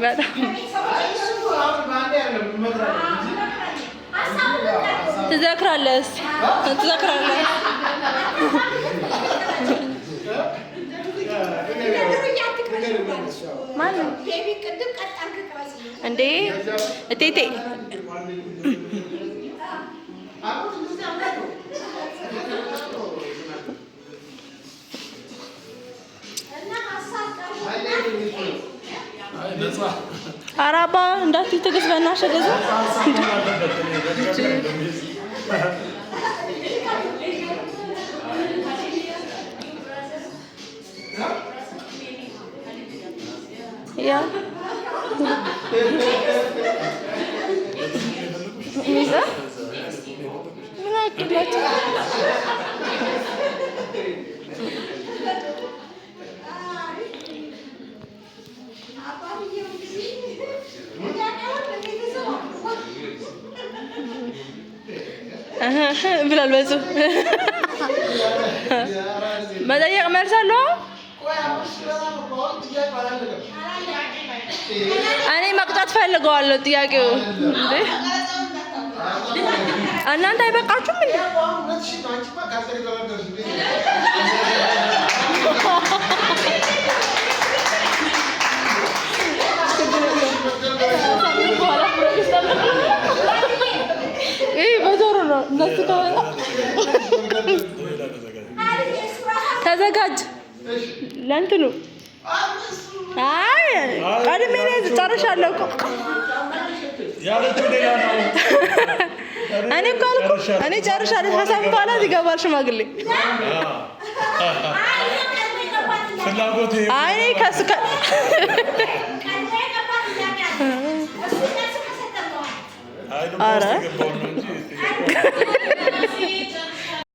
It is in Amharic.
በጣም ትዘክራለህ ትዘክራለህ ማነው እንዴ እቴቴ አራባ እንዳትይ ትግስት በእናትሽ ገዛ ያ ሚዛ ምን አይደላችሁ ብላል በዙ መጠየቅ መልሳለሁ እኔ መቅጣት ፈልገዋለሁ ጥያቄው እንዴ እናንተ አይበቃችሁም እንዴ በዞሩ ነው እነሱ ተዘጋጅ ለእንትኑ አይ ቀድሜ ጨርሻለሁ እኮ እኔ እኮ አልኩ እኔ ጨርሻለሁ ከሳምንት በኋላ ይገባል ሽማግሌ አይ ከሱ ኧረ